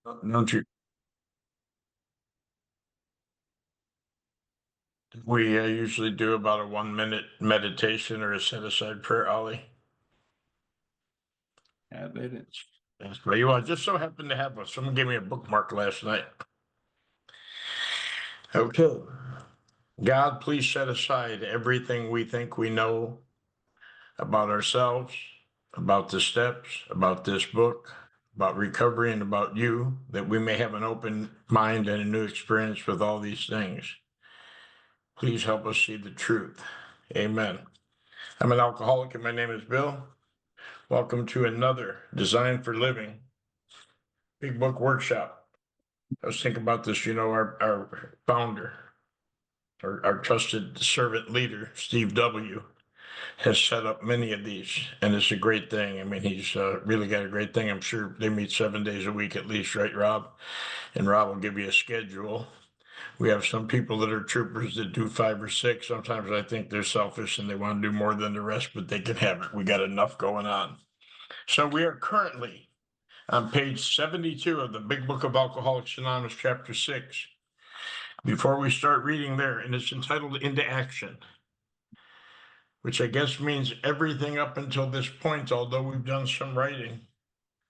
Don't you? We usually do about a 1 minute meditation or a set aside prayer, Ollie. Yeah, they did. Yes, but you I just so happened to have someone gave me a bookmark last night. Okay. God, please set aside everything we think we know about ourselves, about the steps, about this book, about recovery, and about you, that we may have an open mind and a new experience with all these things. Please help us see the truth. Amen. I'm an alcoholic and my name is Bill. Welcome to another Design for Living Big Book Workshop. I was thinking about this, our founder, our trusted servant leader, Steve W., has set up many of these, and it's a great thing. I mean, he's really got a great thing. I'm sure they meet 7 days a week at least, right, Rob? And Rob will give you a schedule. We have some people that are troopers that do 5 or 6. Sometimes I think they're selfish and they want to do more than the rest, but they can have it. We got enough going on. So we are currently on page 72 of the Big Book of Alcoholics Anonymous, chapter 6. Before we start reading there, and it's entitled Into Action, which I guess means everything up until this point, although we've done some writing,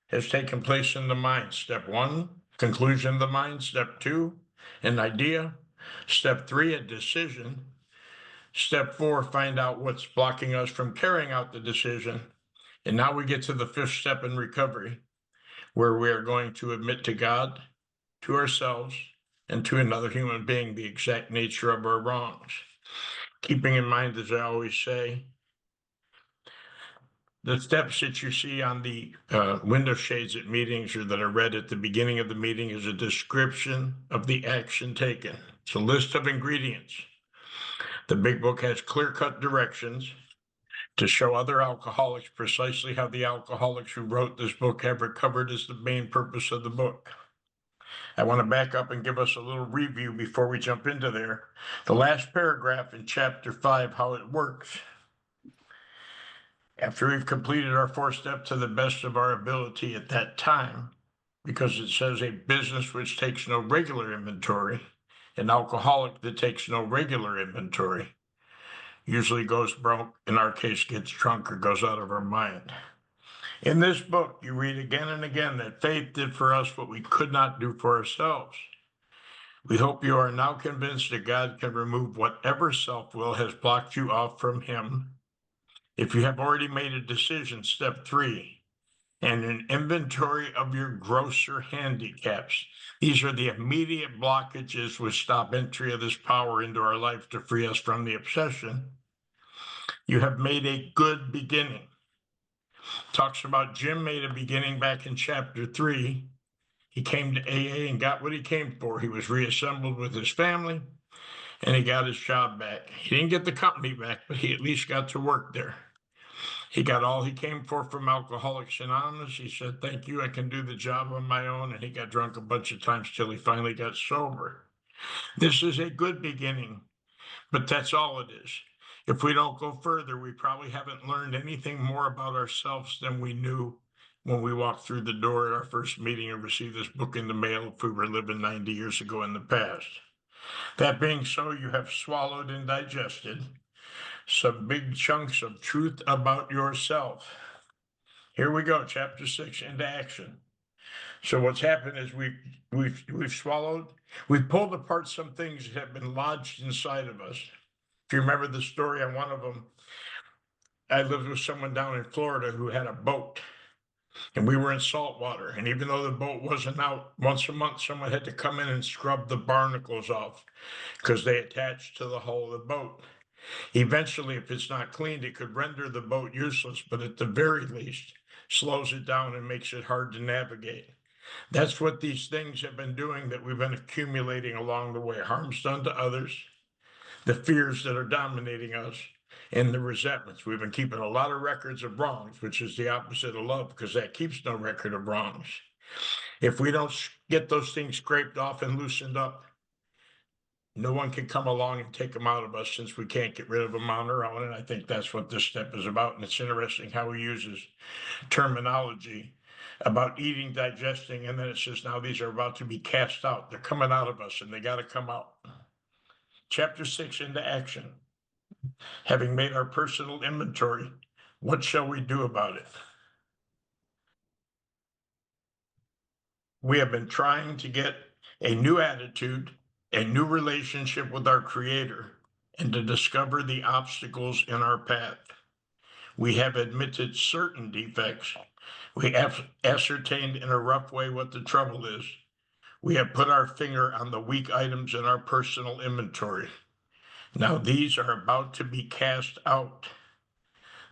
has taken place in the mind. Step 1, conclusion of the mind. Step 2, an idea. Step 3, a decision. Step 4, find out what's blocking us from carrying out the decision. And now we get to the 5th step in recovery, where we are going to admit to God, to ourselves, and to another human being the exact nature of our wrongs. Keeping in mind, as I always say, the steps that you see on the window shades at meetings or that are read at the beginning of the meeting is a description of the action taken. It's a list of ingredients. The Big Book has clear-cut directions to show other alcoholics precisely how the alcoholics who wrote this book have recovered is the main purpose of the book. I want to back up and give us a little review before we jump into there. The last paragraph in chapter 5, how it works. After we've completed our 4th step to the best of our ability at that time, because it says a business which takes no regular inventory, an alcoholic that takes no regular inventory, usually goes broke, in our case, gets drunk or goes out of our mind. In this book, you read again and again that faith did for us what we could not do for ourselves. We hope you are now convinced that God can remove whatever self-will has blocked you off from him. If you have already made a decision, step 3, and an inventory of your grosser handicaps. These are the immediate blockages which stop entry of this power into our life to free us from the obsession. You have made a good beginning. Talks about Jim made a beginning back in chapter 3. He came to AA and got what he came for. He was reassembled with his family and he got his job back. He didn't get the company back, but he at least got to work there. He got all he came for from Alcoholics Anonymous. He said, thank you, I can do the job on my own. And he got drunk a bunch of times till he finally got sober. This is a good beginning, but that's all it is. If we don't go further, we probably haven't learned anything more about ourselves than we knew when we walked through the door at our first meeting and received this book in the mail if we were living 90 years ago in the past. That being so, you have swallowed and digested some big chunks of truth about yourself. Here we go, chapter 6, into action. So what's happened is we've swallowed, we've pulled apart some things that have been lodged inside of us. If you remember the story on one of them, I lived with someone down in Florida who had a boat and we were in saltwater. And even though the boat wasn't out, once a month, someone had to come in and scrub the barnacles off because they attached to the hull of the boat. Eventually, if it's not cleaned, it could render the boat useless, but at the very least, slows it down and makes it hard to navigate. That's what these things have been doing that we've been accumulating along the way. Harms done to others, the fears that are dominating us, and the resentments. We've been keeping a lot of records of wrongs, which is the opposite of love, because that keeps no record of wrongs. If we don't get those things scraped off and loosened up, no one can come along and take them out of us since we can't get rid of them on our own. And I think that's what this step is about. And it's interesting how he uses terminology about eating, digesting, and then it says now these are about to be cast out. They're coming out of us and they got to come out. Chapter 6, into action. Having made our personal inventory, what shall we do about it? We have been trying to get a new attitude, a new relationship with our Creator, and to discover the obstacles in our path. We have admitted certain defects. We have ascertained in a rough way what the trouble is. We have put our finger on the weak items in our personal inventory. Now these are about to be cast out.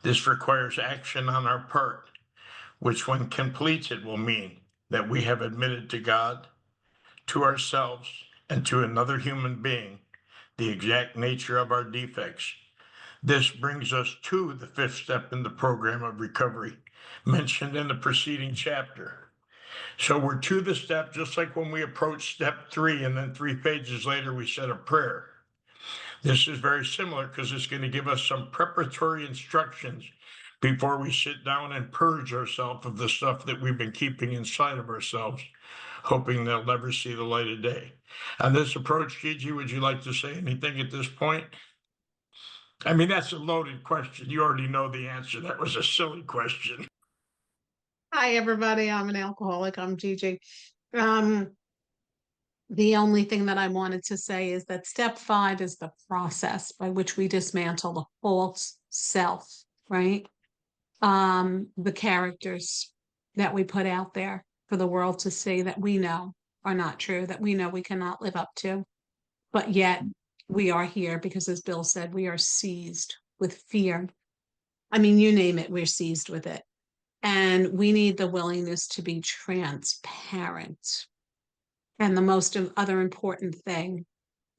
This requires action on our part, which when completed will mean that we have admitted to God, to ourselves, and to another human being the exact nature of our defects. This brings us to the 5th step in the program of recovery mentioned in the preceding chapter. So we're to the step, just like when we approach step 3, and then 3 pages later, we said a prayer. This is very similar because it's going to give us some preparatory instructions before we sit down and purge ourselves of the stuff that we've been keeping inside of ourselves, hoping they'll never see the light of day. On this approach, Gigi, would you like to say anything at this point? I mean, that's a loaded question. You already know the answer. That was a silly question. Hi, everybody. I'm an alcoholic. I'm Gigi. The only thing that I wanted to say is that step 5 is the process by which we dismantle the false self, right? The characters that we put out there for the world to see that we know are not true, that we know we cannot live up to. But yet we are here because, as Bill said, we are seized with fear. I mean, you name it, we're seized with it. And we need the willingness to be transparent. And the most other important thing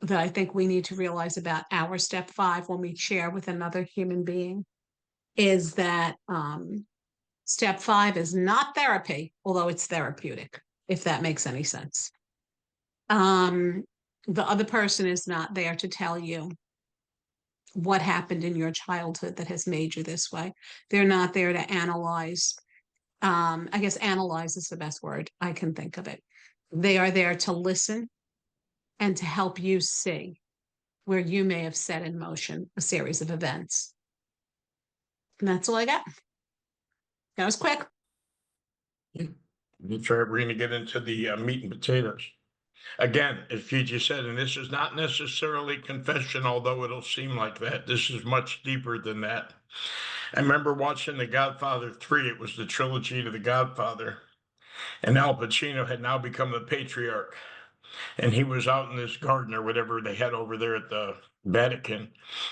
that I think we need to realize about our step 5 when we share with another human being is that step 5 is not therapy, although it's therapeutic, if that makes any sense. The other person is not there to tell you what happened in your childhood that has made you this way. They're not there to analyze. I guess analyze is the best word I can think of it. They are there to listen and to help you see where you may have set in motion a series of events. And that's all I got. That was quick. That's right. We're going to get into the meat and potatoes. Again, as Gigi said, and this is not necessarily confession, although it'll seem like that. This is much deeper than that. I remember watching The Godfather 3. It was the trilogy to The Godfather. And Al Pacino had now become the patriarch. And he was out in this garden or whatever they had over there at the Vatican.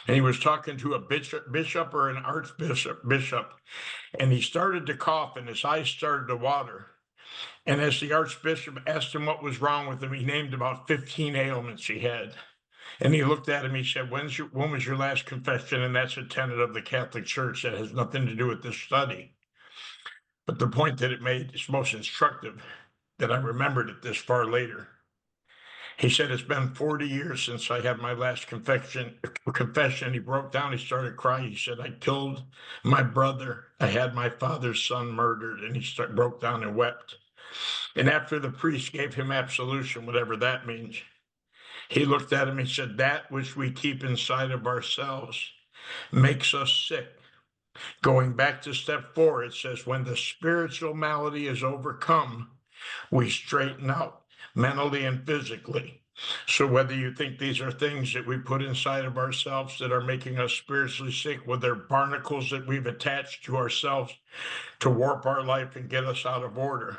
And he was talking to a bishop or an archbishop, and he started to cough and his eyes started to water. And as the archbishop asked him what was wrong with him, he named about 15 ailments he had. And he looked at him, he said, when was your last confession? And that's a tenet of the Catholic Church that has nothing to do with this study. But the point that it made is most instructive, that I remembered it this far later. He said, it's been 40 years since I had my last confession. He broke down, he started crying. He said, I killed my brother. I had my father's son murdered. And he broke down and wept. And after the priest gave him absolution, whatever that means, he looked at him and said, that which we keep inside of ourselves makes us sick. Going back to step 4, it says, when the spiritual malady is overcome, we straighten out mentally and physically. So whether you think these are things that we put inside of ourselves that are making us spiritually sick, whether they're barnacles that we've attached to ourselves to warp our life and get us out of order,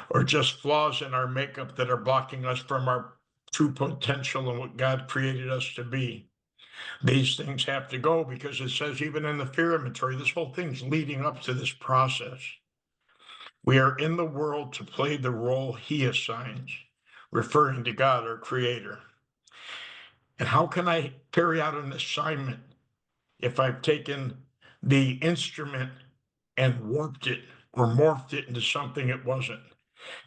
or just flaws in our makeup that are blocking us from our true potential and what God created us to be. These things have to go because it says even in the fear inventory, this whole thing's leading up to this process. We are in the world to play the role he assigns, referring to God, our creator. And how can I carry out an assignment if I've taken the instrument and warped it or morphed it into something it wasn't?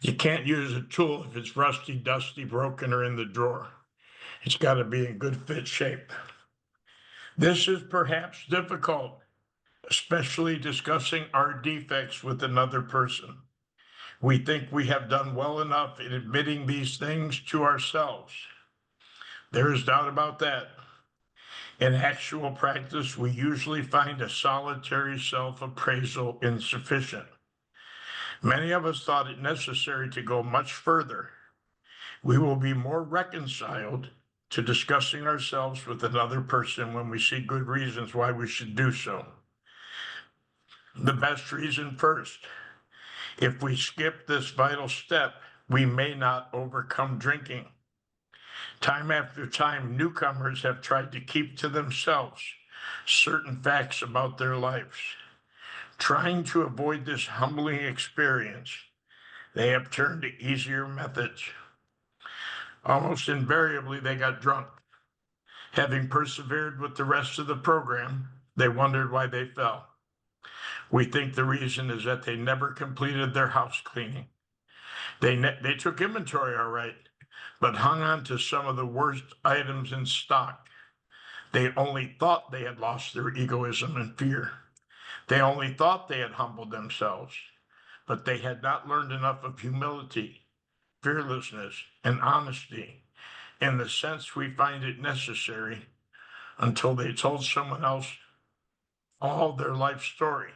You can't use a tool if it's rusty, dusty, broken, or in the drawer. It's got to be in good fit shape. This is perhaps difficult, especially discussing our defects with another person. We think we have done well enough in admitting these things to ourselves. There is doubt about that. In actual practice, we usually find a solitary self-appraisal insufficient. Many of us thought it necessary to go much further. We will be more reconciled to discussing ourselves with another person when we see good reasons why we should do so. The best reason first. If we skip this vital step, we may not overcome drinking. Time after time, newcomers have tried to keep to themselves certain facts about their lives. Trying to avoid this humbling experience, they have turned to easier methods. Almost invariably, they got drunk. Having persevered with the rest of the program, they wondered why they fell. We think the reason is that they never completed their house cleaning. They took inventory, all right, but hung on to some of the worst items in stock. They only thought they had lost their egoism and fear. They only thought they had humbled themselves, but they had not learned enough of humility, fearlessness, and honesty in the sense we find it necessary until they told someone else all their life story.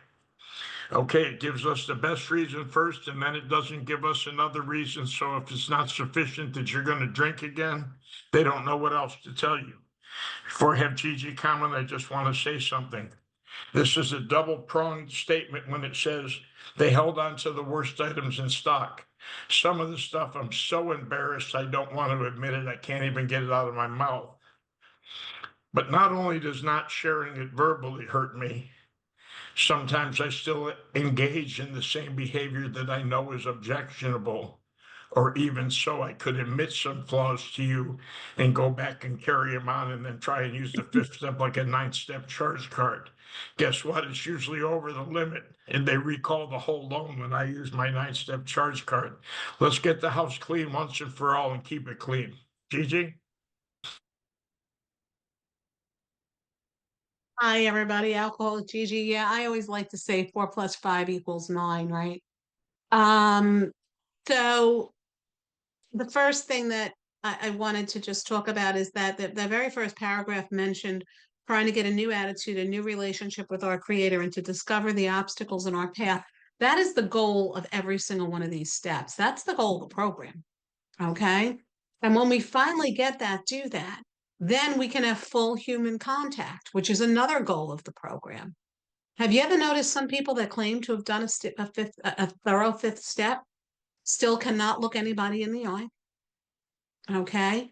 Okay, it gives us the best reason first, and then it doesn't give us another reason. So if it's not sufficient that you're going to drink again, they don't know what else to tell you. Before I have Gigi comment, I just want to say something. This is a double-pronged statement when it says they held on to the worst items in stock. Some of the stuff I'm so embarrassed I don't want to admit it. I can't even get it out of my mouth. But not only does not sharing it verbally hurt me, sometimes I still engage in the same behavior that I know is objectionable. Or even so, I could admit some flaws to you and go back and carry them on and then try and use the fifth step like a 9-step charge card. Guess what? It's usually over the limit and they recall the whole loan when I use my 9-step charge card. Let's get the house clean once and for all and keep it clean. Gigi? Hi, everybody. Alcoholic Gigi. Yeah, I always like to say 4 + 5 = 9, right? Um, so the first thing that I wanted to just talk about is that the very first paragraph mentioned trying to get a new attitude, a new relationship with our creator, and to discover the obstacles in our path. That is the goal of every single one of these steps. That's the goal of the program. Okay. And when we finally get that, do that, then we can have full human contact, which is another goal of the program. Have you ever noticed some people that claim to have done a thorough fifth step still cannot look anybody in the eye? Okay.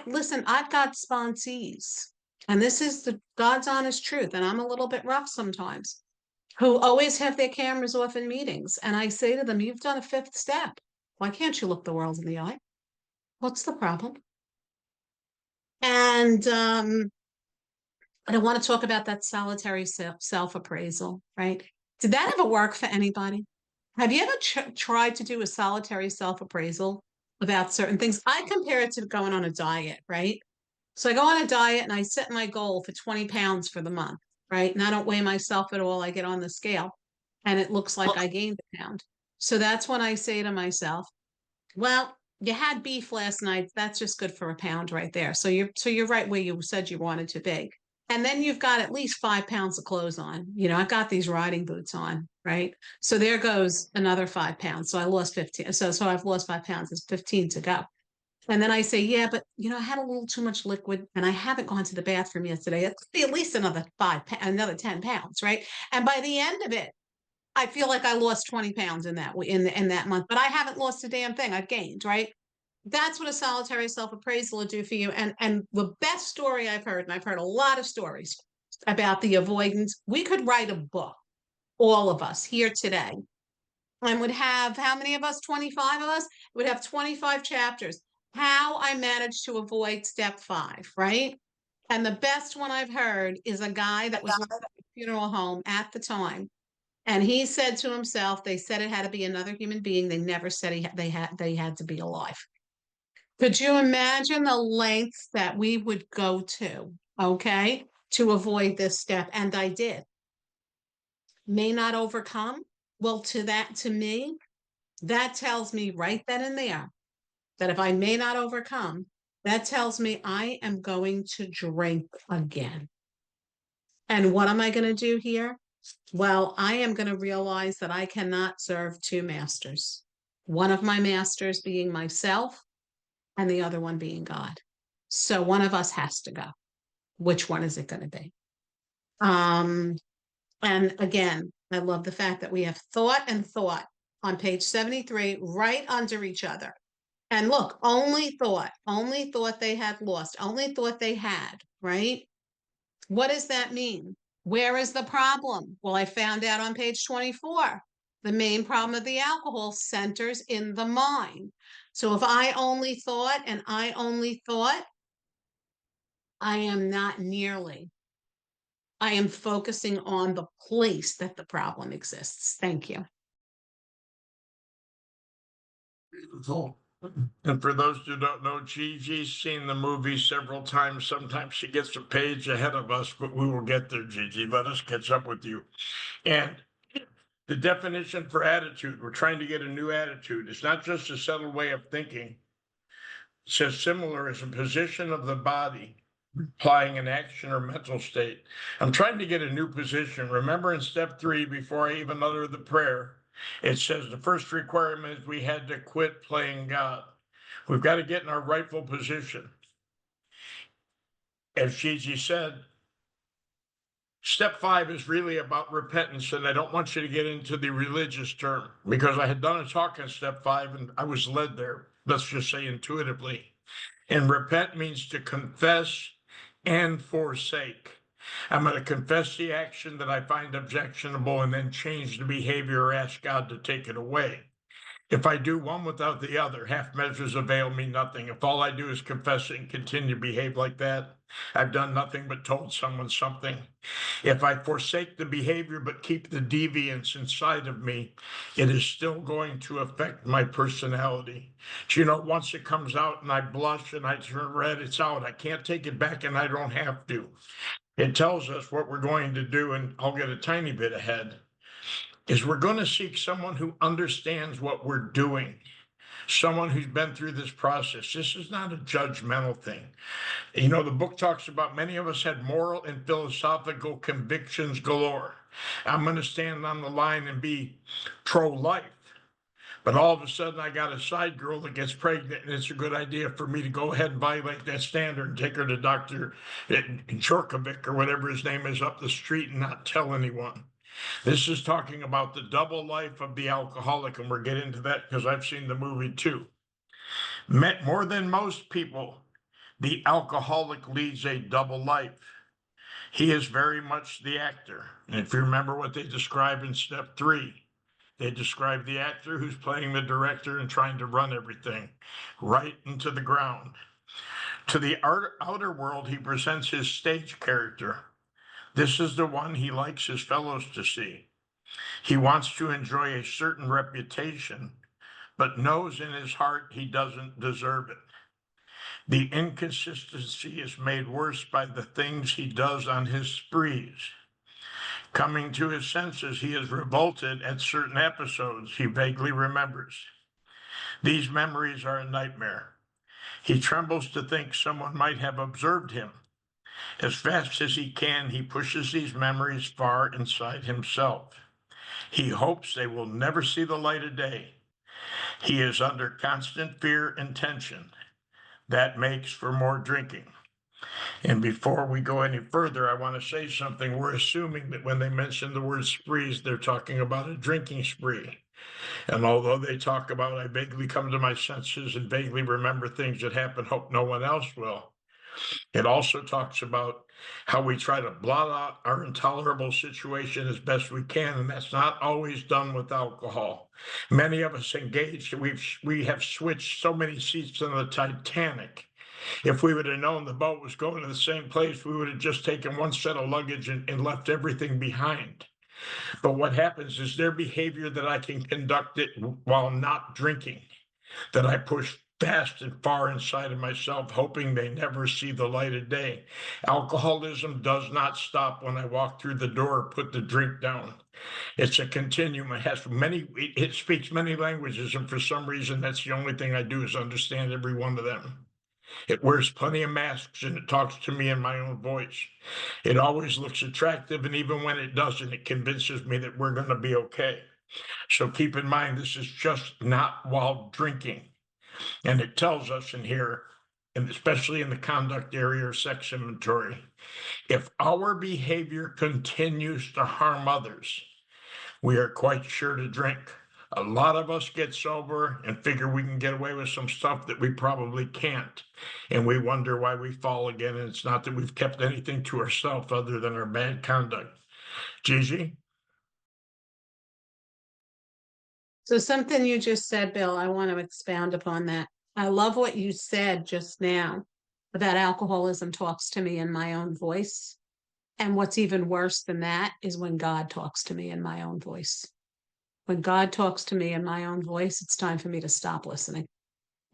Listen, I've got sponsees, and this is the God's honest truth, and I'm a little bit rough sometimes, who always have their cameras off in meetings. And I say to them, you've done a fifth step. Why can't you look the world in the eye? What's the problem? And I want to talk about that solitary self-appraisal, right? Did that ever work for anybody? Have you ever tried to do a solitary self-appraisal about certain things? I compare it to going on a diet, right? So I go on a diet and I set my goal for 20 pounds for the month, right? And I don't weigh myself at all. I get on the scale and it looks like I gained a pound. So that's when I say to myself, well, you had beef last night. That's just good for a pound right there. So you're right where you said you wanted to be. And then you've got at least 5 pounds of clothes on. You know, I've got these riding boots on, right? So there goes another 5 pounds. So I lost 15. So I've lost 5 pounds. There's 15 to go. And then I say, yeah, but I had a little too much liquid and I haven't gone to the bathroom yesterday. It could be at least another 10 pounds, right? And by the end of it, I feel like I lost 20 pounds in that month, but I haven't lost a damn thing. I've gained, right? That's what a solitary self-appraisal will do for you. And the best story I've heard, and I've heard a lot of stories about the avoidance, we could write a book, all of us here today, and would have how many of us? 25 of us would have 25 chapters. How I managed to avoid step 5, right? And the best one I've heard is a guy that was working at a funeral home at the time. And he said to himself, they said it had to be another human being. They never said they had to be alive. Could you imagine the lengths that we would go to, okay, to avoid this step? And I did. May not overcome. Well, to me, that tells me right then and there that if I may not overcome, that tells me I am going to drink again. And what am I going to do here? Well, I am going to realize that I cannot serve two masters, one of my masters being myself and the other one being God. So one of us has to go. Which one is it going to be? Um, and again, I love the fact that we have thought and thought on page 73, right under each other. And look, only thought they had lost, only thought they had, right? What does that mean? Where is the problem? Well, I found out on page 24. The main problem of the alcohol centers in the mind. So if I only thought and I only thought, I am not nearly. I am focusing on the place that the problem exists. Thank you. Cool. And for those who don't know, Gigi's seen the movie several times. Sometimes she gets a page ahead of us, but we will get there, Gigi. Let us catch up with you. And the definition for attitude, we're trying to get a new attitude. It's not just a settled way of thinking. It says similar as a position of the body, implying an action or mental state. I'm trying to get a new position. Remember in step 3, before I even utter the prayer, it says the first requirement is we had to quit playing God. We've got to get in our rightful position. As Gigi said, step 5 is really about repentance, and I don't want you to get into the religious term because I had done a talk on step 5 and I was led there, let's just say intuitively. And repent means to confess and forsake. I'm going to confess the action that I find objectionable and then change the behavior or ask God to take it away. If I do one without the other, half measures avail me nothing. If all I do is confess it and continue to behave like that, I've done nothing but told someone something. If I forsake the behavior but keep the deviance inside of me, it is still going to affect my personality. So, once it comes out and I blush and I turn red, it's out. I can't take it back and I don't have to. It tells us what we're going to do, and I'll get a tiny bit ahead, is we're going to seek someone who understands what we're doing, someone who's been through this process. This is not a judgmental thing. The book talks about many of us had moral and philosophical convictions galore. I'm going to stand on the line and be pro-life. But all of a sudden, I got a side girl that gets pregnant, and it's a good idea for me to go ahead and violate that standard and take her to Dr. Djorkovic or whatever his name is up the street and not tell anyone. This is talking about the double life of the alcoholic, and we're getting into that because I've seen the movie too. More than most people, the alcoholic leads a double life. He is very much the actor. And if you remember what they describe in step 3, they describe the actor who's playing the director and trying to run everything right into the ground. To the outer world, he presents his stage character. This is the one he likes his fellows to see. He wants to enjoy a certain reputation, but knows in his heart he doesn't deserve it. The inconsistency is made worse by the things he does on his sprees. Coming to his senses, he is revolted at certain episodes he vaguely remembers. These memories are a nightmare. He trembles to think someone might have observed him. As fast as he can, he pushes these memories far inside himself. He hopes they will never see the light of day. He is under constant fear and tension. That makes for more drinking. And before we go any further, I want to say something. We're assuming that when they mention the word sprees, they're talking about a drinking spree. And although they talk about, I vaguely come to my senses and vaguely remember things that happen, hope no one else will. It also talks about how we try to blot out our intolerable situation as best we can, and that's not always done with alcohol. Many of us engaged, we have switched so many seats on the Titanic. If we would have known the boat was going to the same place, we would have just taken one set of luggage and left everything behind. But what happens is their behavior that I can conduct it while not drinking, that I push fast and far inside of myself, hoping they never see the light of day. Alcoholism does not stop when I walk through the door or put the drink down. It's a continuum. It speaks many languages, and for some reason, that's the only thing I do is understand every one of them. It wears plenty of masks and it talks to me in my own voice. It always looks attractive, and even when it doesn't, it convinces me that we're going to be okay. So keep in mind, this is just not while drinking. And it tells us in here, and especially in the conduct area or sex inventory, if our behavior continues to harm others, we are quite sure to drink. A lot of us get sober and figure we can get away with some stuff that we probably can't. And we wonder why we fall again. And it's not that we've kept anything to ourselves other than our bad conduct. Gigi? So something you just said, Bill, I want to expound upon that. I love what you said just now about alcoholism talks to me in my own voice. And what's even worse than that is when God talks to me in my own voice. When God talks to me in my own voice, it's time for me to stop listening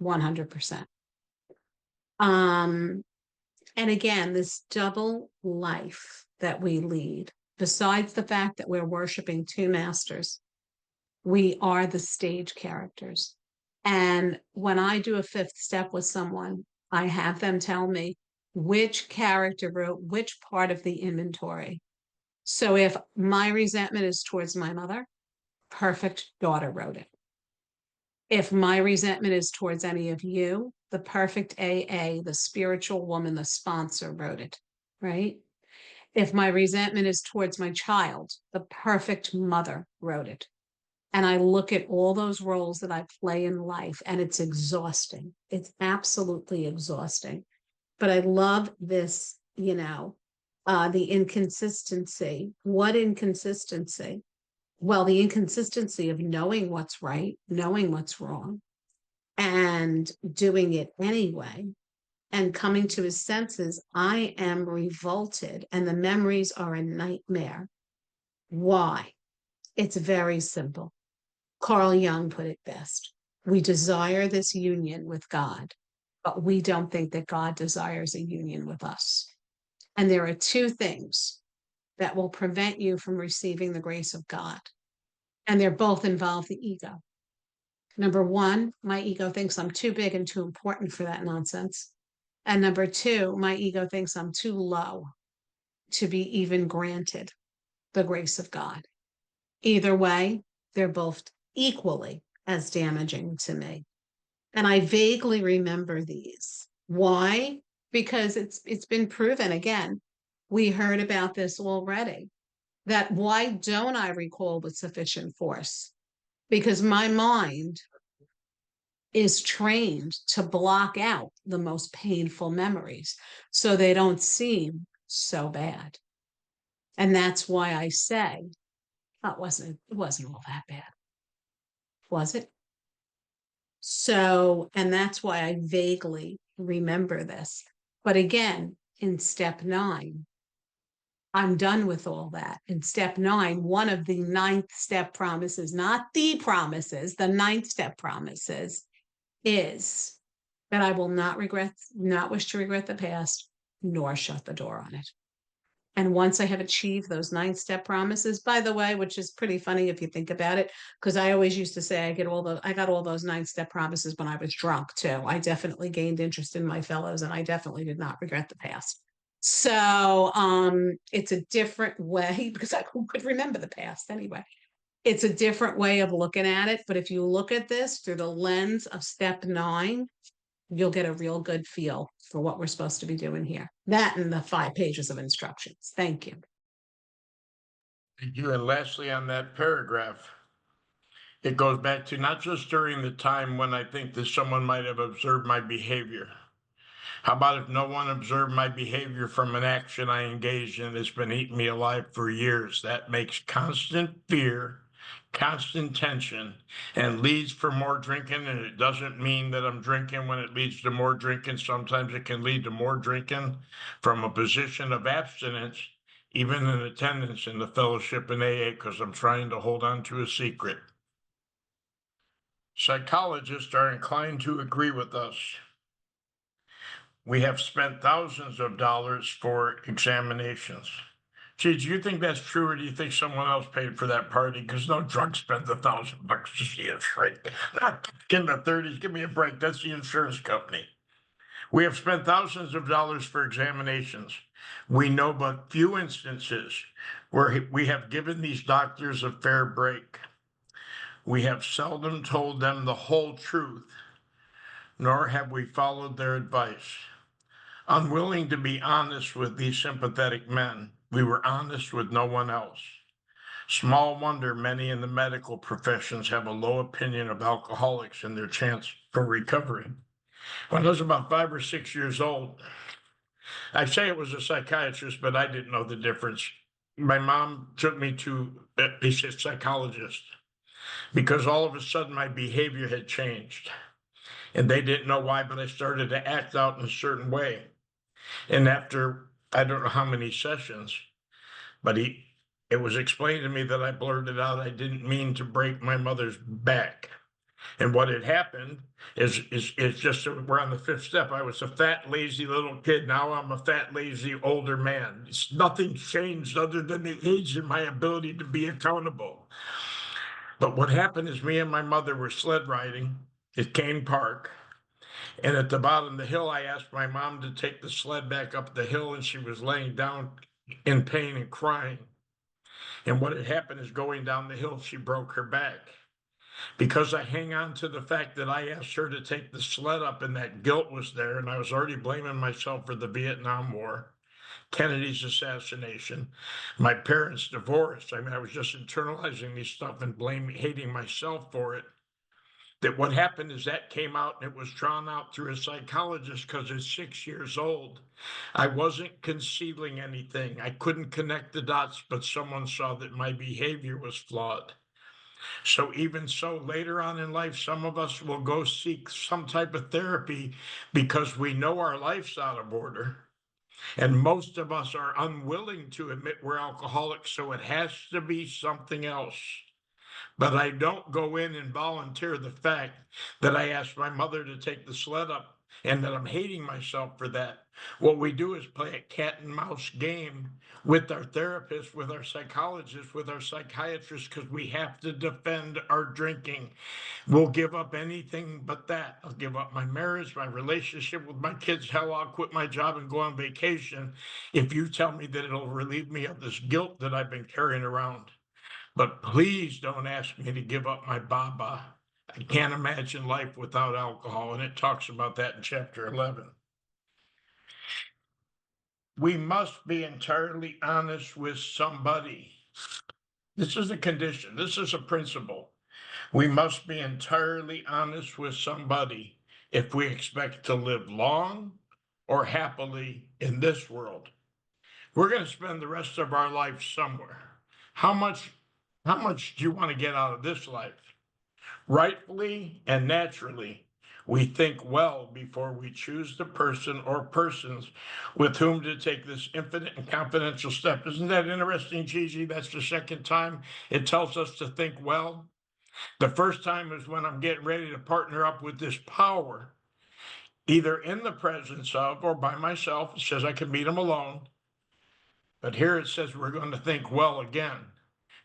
100%. And again, this double life that we lead, besides the fact that we're worshiping two masters, we are the stage characters. And when I do a fifth step with someone, I have them tell me which character wrote which part of the inventory. So if my resentment is towards my mother, perfect daughter wrote it. If my resentment is towards any of you, the perfect AA, the spiritual woman, the sponsor wrote it, right? If my resentment is towards my child, the perfect mother wrote it. And I look at all those roles that I play in life, and it's exhausting. It's absolutely exhausting. But I love this, the inconsistency. What inconsistency? Well, the inconsistency of knowing what's right, knowing what's wrong, and doing it anyway, and coming to his senses. I am revolted, and the memories are a nightmare. Why? It's very simple. Carl Jung put it best. We desire this union with God, but we don't think that God desires a union with us. And there are two things that will prevent you from receiving the grace of God. And they're both involve the ego. Number one, my ego thinks I'm too big and too important for that nonsense. And number two, my ego thinks I'm too low to be even granted the grace of God. Either way, they're both equally as damaging to me. And I vaguely remember these. Why? Because it's been proven again. We heard about this already. That why don't I recall with sufficient force? Because my mind is trained to block out the most painful memories so they don't seem so bad. And that's why I say, oh, it wasn't all that bad. Was it? So, and that's why I vaguely remember this. But again, in step 9, I'm done with all that. In step 9, one of the 9th step promises, not the promises, the 9th step promises is that I will not wish to regret the past, nor shut the door on it. And once I have achieved those 9 step promises, by the way, which is pretty funny if you think about it, because I always used to say I got all those 9 step promises when I was drunk too. I definitely gained interest in my fellows, and I definitely did not regret the past. So it's a different way because I could remember the past anyway. It's a different way of looking at it. But if you look at this through the lens of step 9, you'll get a real good feel for what we're supposed to be doing here. That and the 5 pages of instructions. Thank you. Thank you. And lastly, on that paragraph, it goes back to not just during the time when I think that someone might have observed my behavior. How about if no one observed my behavior from an action I engaged in that's been eating me alive for years? That makes constant fear, constant tension, and leads for more drinking. And it doesn't mean that I'm drinking when it leads to more drinking. Sometimes it can lead to more drinking from a position of abstinence, even in attendance in the fellowship in AA, because I'm trying to hold on to a secret. Psychologists are inclined to agree with us. We have spent thousands of dollars for examinations. Gee, do you think that's true, or do you think someone else paid for that party? Because no drug spent $1,000 to see a shrink. Not in the 30s. Give me a break. That's the insurance company. We have spent thousands of dollars for examinations. We know but few instances where we have given these doctors a fair break. We have seldom told them the whole truth, nor have we followed their advice. Unwilling to be honest with these sympathetic men, we were honest with no one else. Small wonder many in the medical professions have a low opinion of alcoholics and their chance for recovery. When I was about 5 or 6 years old, I say it was a psychiatrist, but I didn't know the difference. My mom took me to a psychologist because all of a sudden my behavior had changed. And they didn't know why, but I started to act out in a certain way. And after I don't know how many sessions, but it was explained to me that I blurted out I didn't mean to break my mother's back. And what had happened is just that we're on the fifth step. I was a fat, lazy little kid. Now I'm a fat, lazy older man. Nothing changed other than the age and my ability to be accountable. But what happened is me and my mother were sled riding at Kane Park. And at the bottom of the hill, I asked my mom to take the sled back up the hill, and she was laying down in pain and crying. And what had happened is going down the hill, she broke her back. Because I hang on to the fact that I asked her to take the sled up and that guilt was there, and I was already blaming myself for the Vietnam War, Kennedy's assassination, my parents' divorce. I mean, I was just internalizing these stuff and hating myself for it. That what happened is that came out and it was drawn out through a psychologist because at 6 years old, I wasn't concealing anything. I couldn't connect the dots, but someone saw that my behavior was flawed. So even so, later on in life, some of us will go seek some type of therapy because we know our life's out of order. And most of us are unwilling to admit we're alcoholics, so it has to be something else. But I don't go in and volunteer the fact that I asked my mother to take the sled up and that I'm hating myself for that. What we do is play a cat and mouse game with our therapist, with our psychologist, with our psychiatrist, because we have to defend our drinking. We'll give up anything but that. I'll give up my marriage, my relationship with my kids. Hell, I'll quit my job and go on vacation if you tell me that it'll relieve me of this guilt that I've been carrying around. But please don't ask me to give up my Baba. I can't imagine life without alcohol, and it talks about that in chapter 11. We must be entirely honest with somebody. This is a condition. This is a principle. We must be entirely honest with somebody if we expect to live long or happily in this world. We're going to spend the rest of our life somewhere. How much do you want to get out of this life? Rightfully and naturally, we think well before we choose the person or persons with whom to take this infinite and confidential step. Isn't that interesting, Gigi? That's the second time it tells us to think well. The first time is when I'm getting ready to partner up with this power, either in the presence of or by myself. It says I can meet them alone. But here it says we're going to think well again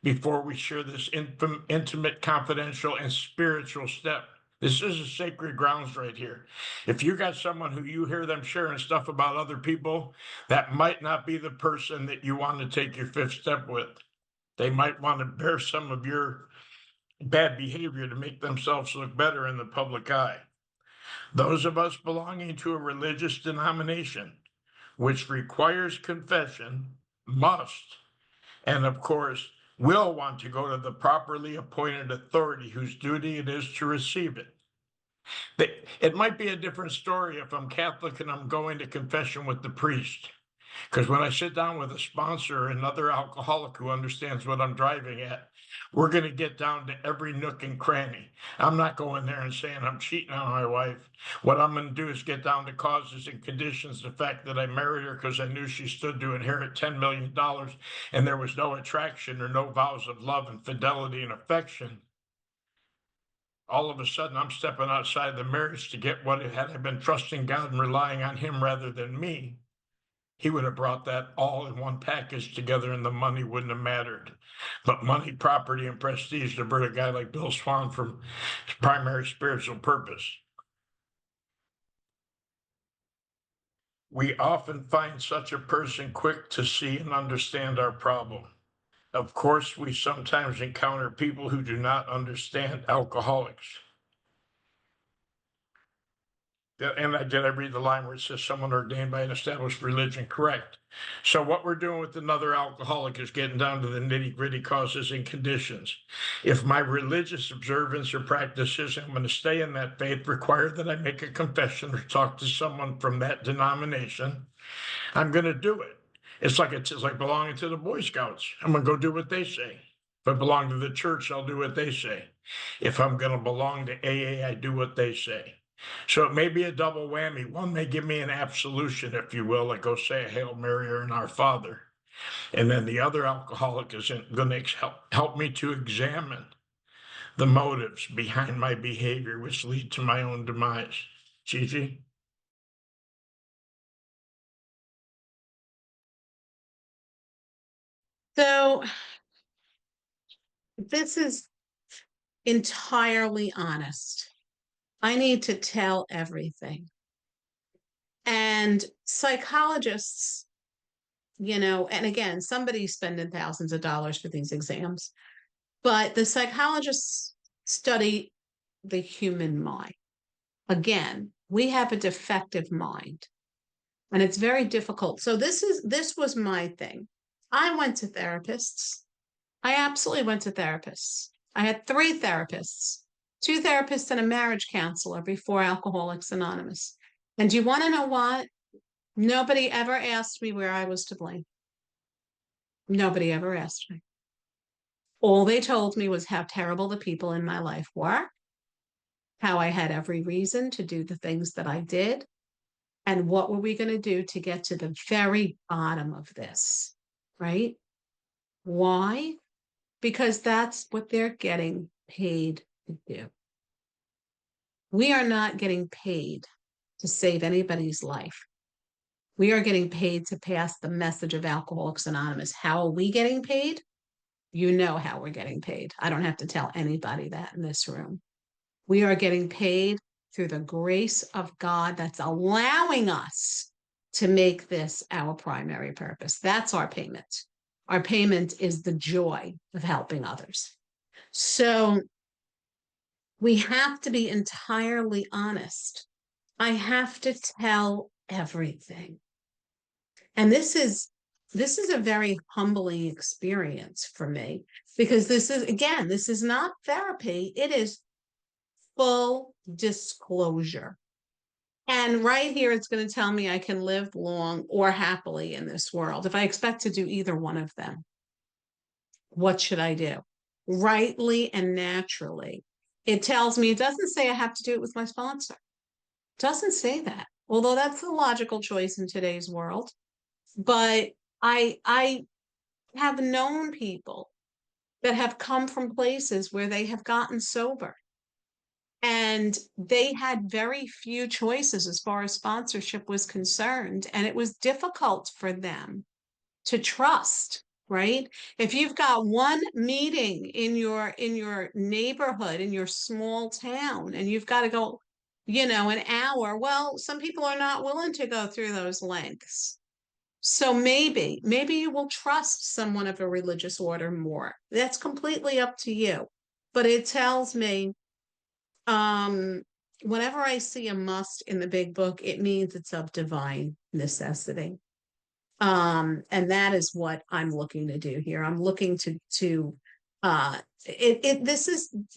before we share this intimate, confidential, and spiritual step. This is a sacred grounds right here. If you got someone who you hear them sharing stuff about other people, that might not be the person that you want to take your fifth step with. They might want to bear some of your bad behavior to make themselves look better in the public eye. Those of us belonging to a religious denomination, which requires confession, must, and of course, will want to go to the properly appointed authority whose duty it is to receive it. It might be a different story if I'm Catholic and I'm going to confession with the priest. Because when I sit down with a sponsor or another alcoholic who understands what I'm driving at, we're going to get down to every nook and cranny. I'm not going there and saying I'm cheating on my wife. What I'm going to do is get down to causes and conditions, the fact that I married her because I knew she stood to inherit $10 million and there was no attraction or no vows of love and fidelity and affection. all of a sudden I'm stepping outside the marriage to get what it had I been trusting God and relying on him rather than me. He would have brought that all in one package together and the money wouldn't have mattered. But money, property, and prestige divert a guy like Bill Swan from his primary spiritual purpose. We often find such a person quick to see and understand our problem. Of course, we sometimes encounter people who do not understand alcoholics. And I read the line where it says someone ordained by an established religion, correct? So what we're doing with another alcoholic is getting down to the nitty gritty causes and conditions. If my religious observance or practices, I'm going to stay in that faith, require that I make a confession or talk to someone from that denomination, I'm going to do it. It's like belonging to the Boy Scouts. I'm going to go do what they say. If I belong to the church, I'll do what they say. If I'm going to belong to AA, I do what they say. So it may be a double whammy. One may give me an absolution, if you will, like go say a Hail Mary or an Our Father. And then the other alcoholic is going to help me to examine the motives behind my behavior, which lead to my own demise. Gigi? So this is entirely honest. I need to tell everything. And psychologists, and again, somebody's spending thousands of dollars for these exams, but the psychologists study the human mind. Again, we have a defective mind and it's very difficult. So this was my thing. I went to therapists. I absolutely went to therapists. I had 3 therapists, 2 therapists and a marriage counselor before Alcoholics Anonymous. And do you want to know what? Nobody ever asked me where I was to blame. Nobody ever asked me. All they told me was how terrible the people in my life were, how I had every reason to do the things that I did, and what were we going to do to get to the very bottom of this, right? Why? Because that's what they're getting paid to do. We are not getting paid to save anybody's life. We are getting paid to pass the message of Alcoholics Anonymous. How are we getting paid? You know how we're getting paid. I don't have to tell anybody that in this room. We are getting paid through the grace of God that's allowing us to make this our primary purpose. That's our payment. Our payment is the joy of helping others. So we have to be entirely honest. I have to tell everything. And this is a very humbling experience for me because this is not therapy. It is full disclosure. And right here, it's going to tell me I can live long or happily in this world. If I expect to do either one of them, what should I do? Rightly and naturally. It tells me, it doesn't say I have to do it with my sponsor. It doesn't say that, although that's the logical choice in today's world. But I have known people that have come from places where they have gotten sober and they had very few choices as far as sponsorship was concerned. And it was difficult for them to trust, right? If you've got one meeting in your neighborhood, in your small town, and you've got to go, an hour, well, some people are not willing to go through those lengths. So maybe you will trust someone of a religious order more. That's completely up to you. But it tells me, whenever I see a must in the big book, it means it's of divine necessity. And that is what I'm looking to do here. I'm looking this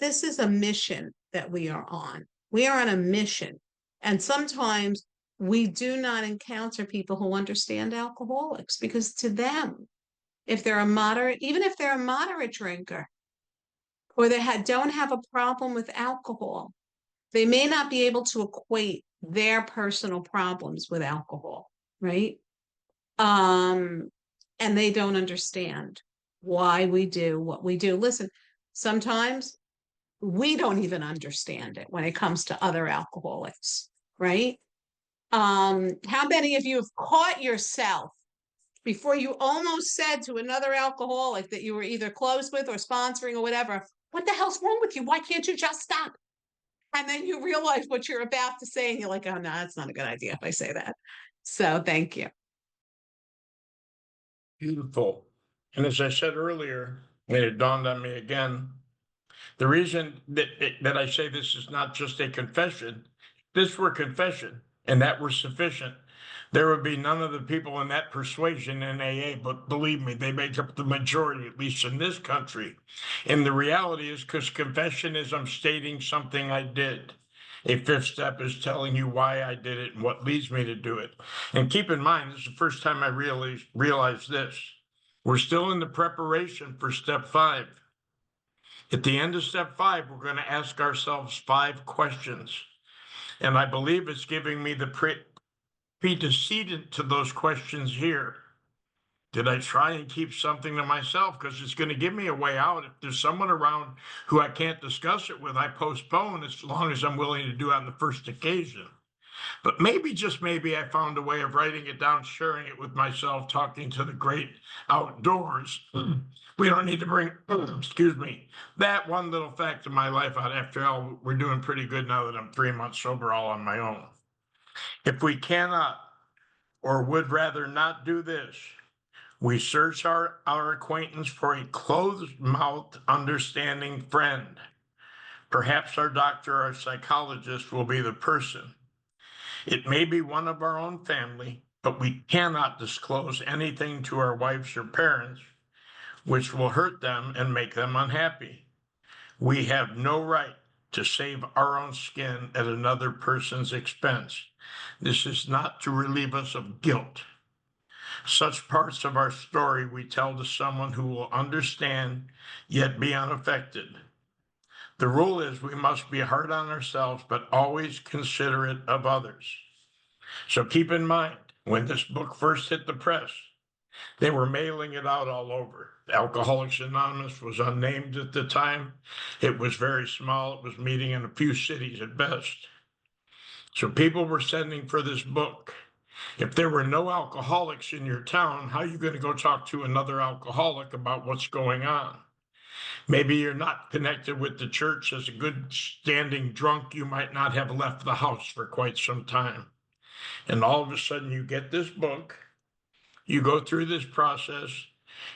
is a mission that we are on. We are on a mission. And sometimes we do not encounter people who understand alcoholics because to them, even if they're a moderate drinker or they don't have a problem with alcohol, they may not be able to equate their personal problems with alcohol, right? And they don't understand why we do what we do. Listen, sometimes we don't even understand it when it comes to other alcoholics, right? How many of you have caught yourself before you almost said to another alcoholic that you were either close with or sponsoring or whatever, what the hell's wrong with you? Why can't you just stop? And then you realize what you're about to say, and you're like, oh, no, that's not a good idea if I say that. So thank you. Beautiful. And as I said earlier, and it dawned on me again, the reason that I say this is not just a confession, if this were confession and that were sufficient, there would be none of the people in that persuasion in AA, but believe me, they make up the majority, at least in this country. And the reality is, because confession is I'm stating something I did. A fifth step is telling you why I did it and what leads me to do it. And keep in mind, this is the first time I realized this. We're still in the preparation for step 5. At the end of step 5, we're going to ask ourselves 5 questions. And I believe it's giving me the antecedent to those questions here. Did I try and keep something to myself? Because it's going to give me a way out. If there's someone around who I can't discuss it with, I postpone as long as I'm willing to do it on the first occasion. But maybe, just maybe, I found a way of writing it down, sharing it with myself, talking to the great outdoors. We don't need to bring, excuse me, that one little fact of my life out. After all, we're doing pretty good now that I'm 3 months sober all on my own. If we cannot or would rather not do this, we search our acquaintance for a closed-mouthed, understanding friend. Perhaps our doctor or psychologist will be the person. It may be one of our own family, but we cannot disclose anything to our wives or parents, which will hurt them and make them unhappy. We have no right to save our own skin at another person's expense. This is not to relieve us of guilt. Such parts of our story we tell to someone who will understand yet be unaffected. The rule is we must be hard on ourselves, but always considerate of others. So keep in mind, when this book first hit the press, they were mailing it out all over. Alcoholics Anonymous was unnamed at the time. It was very small. It was meeting in a few cities at best. So people were sending for this book. If there were no alcoholics in your town, how are you going to go talk to another alcoholic about what's going on? Maybe you're not connected with the church. As a good standing drunk, you might not have left the house for quite some time. And all of a sudden you get this book, you go through this process,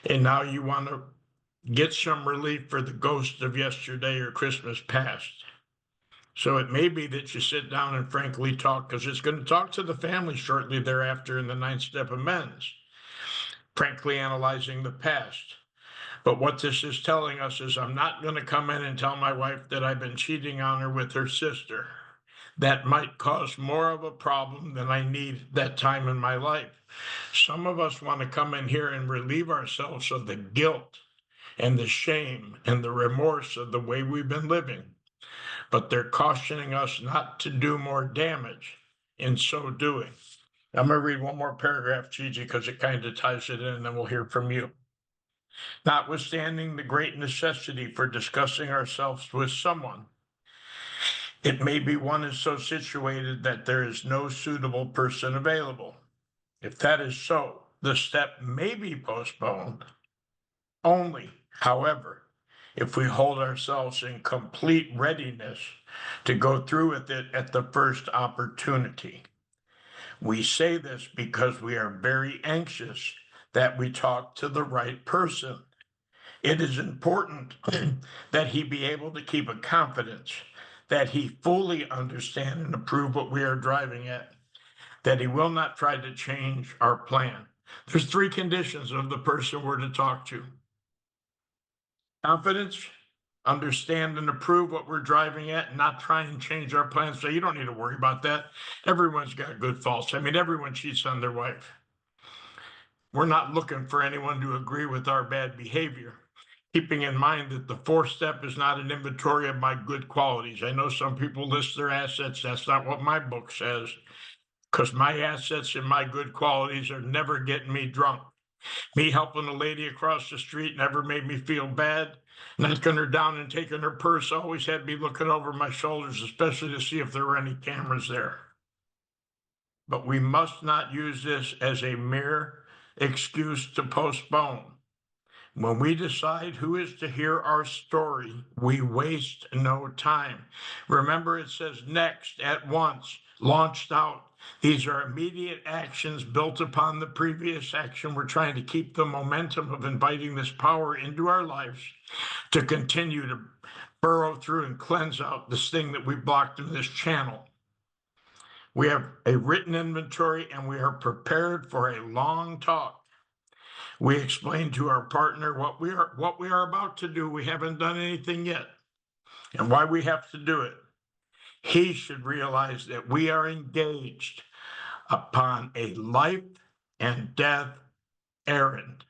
and now you want to get some relief for the ghost of yesterday or Christmas past. So it may be that you sit down and frankly talk, because it's going to talk to the family shortly thereafter in the 9th step amends, frankly analyzing the past. But what this is telling us is I'm not going to come in and tell my wife that I've been cheating on her with her sister. That might cause more of a problem than I need that time in my life. Some of us want to come in here and relieve ourselves of the guilt and the shame and the remorse of the way we've been living. But they're cautioning us not to do more damage in so doing. I'm going to read one more paragraph, Gigi, because it kind of ties it in, and then we'll hear from you. Notwithstanding the great necessity for discussing ourselves with someone, it may be one is so situated that there is no suitable person available. If that is so, the step may be postponed. Only, however, if we hold ourselves in complete readiness to go through with it at the first opportunity. We say this because we are very anxious that we talk to the right person. It is important that he be able to keep a confidence that he fully understand and approve what we are driving at, that he will not try to change our plan. There's 3 conditions of the person we're to talk to. Confidence, understand and approve what we're driving at, not try and change our plans. So you don't need to worry about that. Everyone's got good faults. I mean, everyone cheats on their wife. We're not looking for anyone to agree with our bad behavior. Keeping in mind that the 4th step is not an inventory of my good qualities. I know some people list their assets. That's not what my book says, because my assets and my good qualities are never getting me drunk. Me helping a lady across the street never made me feel bad. Knocking her down and taking her purse always had me looking over my shoulders, especially to see if there were any cameras there. But we must not use this as a mere excuse to postpone. When we decide who is to hear our story, we waste no time. Remember, it says next, at once, launched out. These are immediate actions built upon the previous action. We're trying to keep the momentum of inviting this power into our lives to continue to burrow through and cleanse out this thing that we blocked in this channel. We have a written inventory and we are prepared for a long talk. We explain to our partner what we are about to do. We haven't done anything yet and why we have to do it. He should realize that we are engaged upon a life and death errand.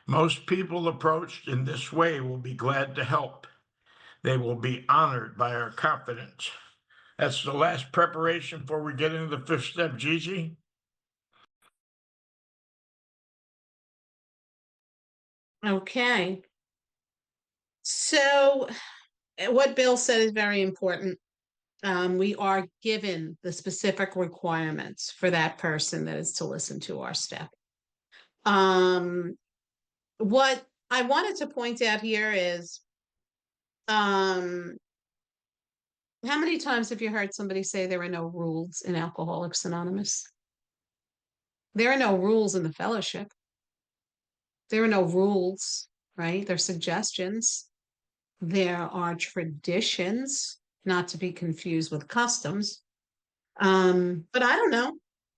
Most people approached in this way will be glad to help. They will be honored by our confidence. That's the last preparation before we get into the fifth step, Gigi. Okay. So what Bill said is very important. We are given the specific requirements for that person that is to listen to our step. What I wanted to point out here is, how many times have you heard somebody say there are no rules in Alcoholics Anonymous? There are no rules in the fellowship. There are no rules, right? There are suggestions. There are traditions, not to be confused with customs. But I don't know.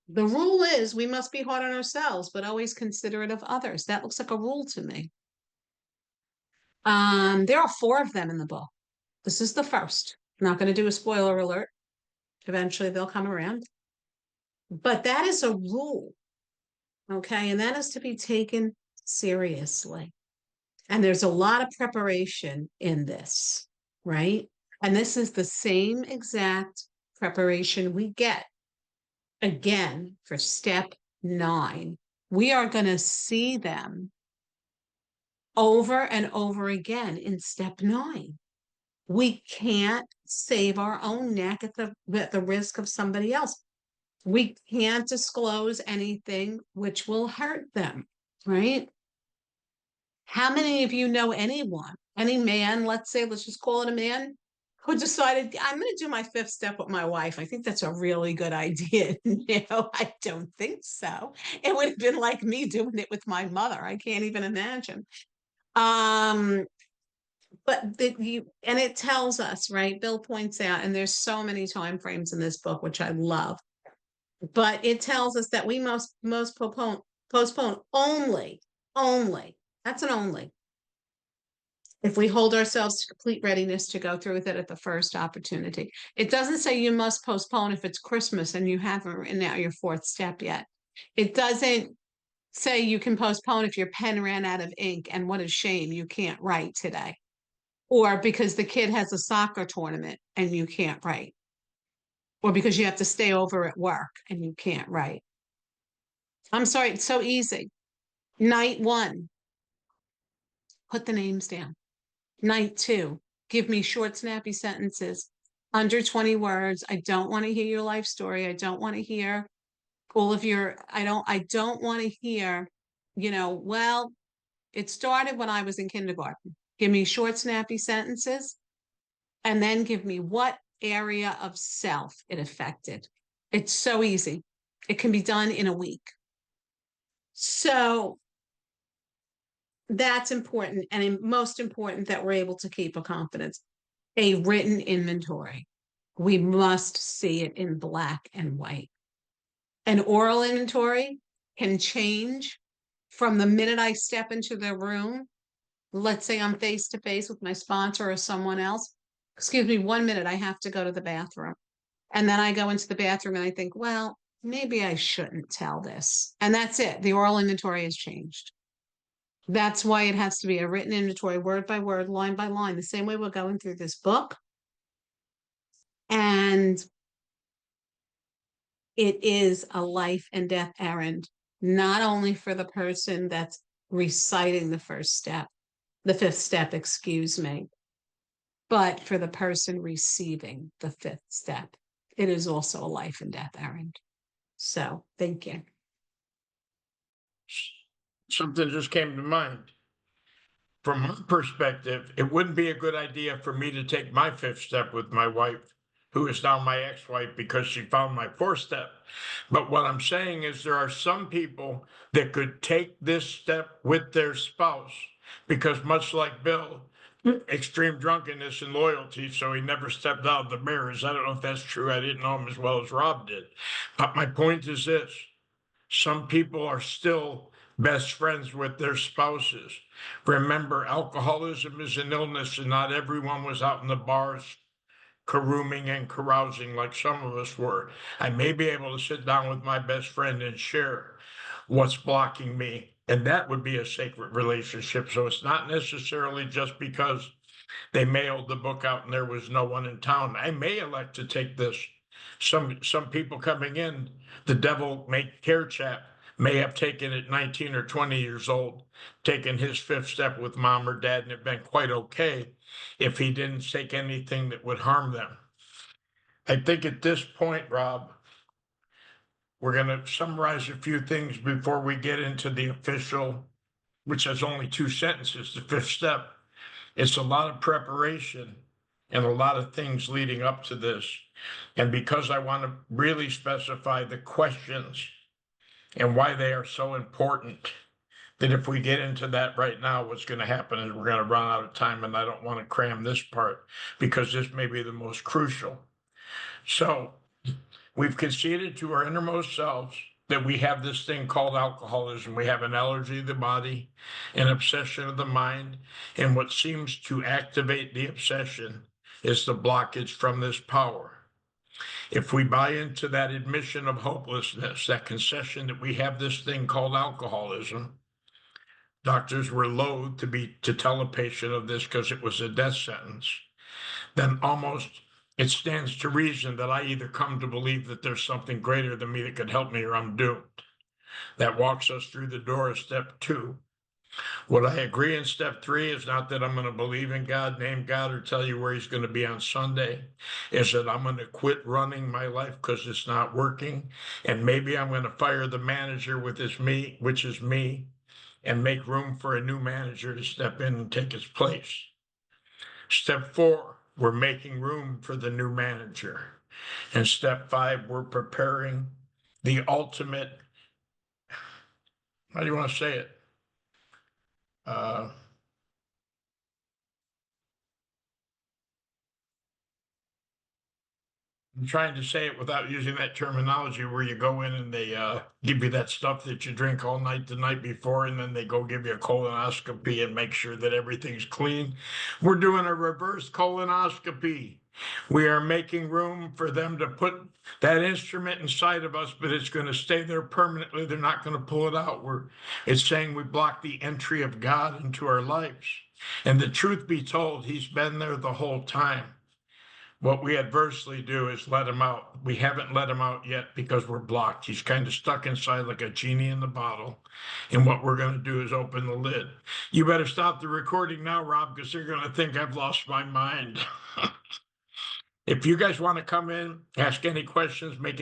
The rule is we must be hard on ourselves, but always considerate of others. That looks like a rule to me. There are 4 of them in the book. This is the first. I'm not going to do a spoiler alert. Eventually they'll come around. But that is a rule. Okay. And that is to be taken seriously. And there's a lot of preparation in this, right? And this is the same exact preparation we get again for step 9. We are going to see them over and over again in step 9. We can't save our own neck at the risk of somebody else. We can't disclose anything which will hurt them, right? How many of you know anyone, any man, let's just call it a man, who decided, I'm going to do my 5th step with my wife? I think that's a really good idea. No, I don't think so. It would have been like me doing it with my mother. I can't even imagine. But and it tells us, right? Bill points out, and there's so many time frames in this book, which I love, but it tells us that we must postpone only, that's an only, if we hold ourselves to complete readiness to go through with it at the first opportunity. It doesn't say you must postpone if it's Christmas and you haven't written out your 4th step yet. It doesn't say you can postpone if your pen ran out of ink and what a shame you can't write today. Or because the kid has a soccer tournament and you can't write. Or because you have to stay over at work and you can't write. I'm sorry, it's so easy. Night 1, put the names down. Night 2, give me short, snappy sentences, under 20 words. I don't want to hear your life story. I don't want to hear all of your, I don't want to hear, well, it started when I was in kindergarten. Give me short, snappy sentences, and then give me what area of self it affected. It's so easy. It can be done in a week. So that's important, and most important that we're able to keep a confidence. A written inventory. We must see it in black and white. An oral inventory can change from the minute I step into the room. Let's say I'm face to face with my sponsor or someone else. Excuse me, 1 minute, I have to go to the bathroom. And then I go into the bathroom and I think, well, maybe I shouldn't tell this. And that's it. The oral inventory has changed. That's why it has to be a written inventory, word by word, line by line, the same way we're going through this book. And it is a life and death errand, not only for the person that's reciting the first step, the fifth step, excuse me. But for the person receiving the fifth step, it is also a life and death errand. So, thank you. Something just came to mind. From my perspective, it wouldn't be a good idea for me to take my fifth step with my wife, who is now my ex-wife, because she found my fourth step. But what I'm saying is there are some people that could take this step with their spouse, because much like Bill, extreme drunkenness and loyalty, so he never stepped out of the mirrors. I don't know if that's true. I didn't know him as well as Rob did. But my point is this: some people are still best friends with their spouses. Remember, alcoholism is an illness, and not everyone was out in the bars carooming and carousing like some of us were. I may be able to sit down with my best friend and share what's blocking me, and that would be a sacred relationship. So it's not necessarily just because they mailed the book out and there was no one in town. I may elect to take this. Some people coming in, the devil may care chap may have taken it 19 or 20 years old, taken his fifth step with mom or dad, and it been quite okay if he didn't take anything that would harm them. I think at this point, Rob, we're going to summarize a few things before we get into the official, which has only 2 sentences, the fifth step. It's a lot of preparation and a lot of things leading up to this. And because I want to really specify the questions and why they are so important, that if we get into that right now, what's going to happen is we're going to run out of time, and I don't want to cram this part because this may be the most crucial. So we've conceded to our innermost selves that we have this thing called alcoholism. We have an allergy of the body, an obsession of the mind, and what seems to activate the obsession is the blockage from this power. If we buy into that admission of hopelessness, that concession that we have this thing called alcoholism, doctors were loath to tell a patient of this because it was a death sentence, then almost it stands to reason that I either come to believe that there's something greater than me that could help me, or I'm doomed. That walks us through the door of step 2. What I agree in step 3 is not that I'm going to believe in God, name God, or tell you where he's going to be on Sunday, is that I'm going to quit running my life because it's not working. And maybe I'm going to fire the manager which is me, and make room for a new manager to step in and take his place. Step 4, we're making room for the new manager. And step 5, we're preparing the ultimate, how do you want to say it? I'm trying to say it without using that terminology where you go in and they give you that stuff that you drink all night the night before, and then they go give you a colonoscopy and make sure that everything's clean. We're doing a reverse colonoscopy. We are making room for them to put that instrument inside of us, but it's going to stay there permanently. They're not going to pull it out. It's saying we block the entry of God into our lives. And the truth be told, he's been there the whole time. What we adversely do is let him out. We haven't let him out yet because we're blocked. He's kind of stuck inside like a genie in the bottle. And what we're going to do is open the lid. You better stop the recording now, Rob, because they're going to think I've lost my mind. If you guys want to come in, ask any questions, make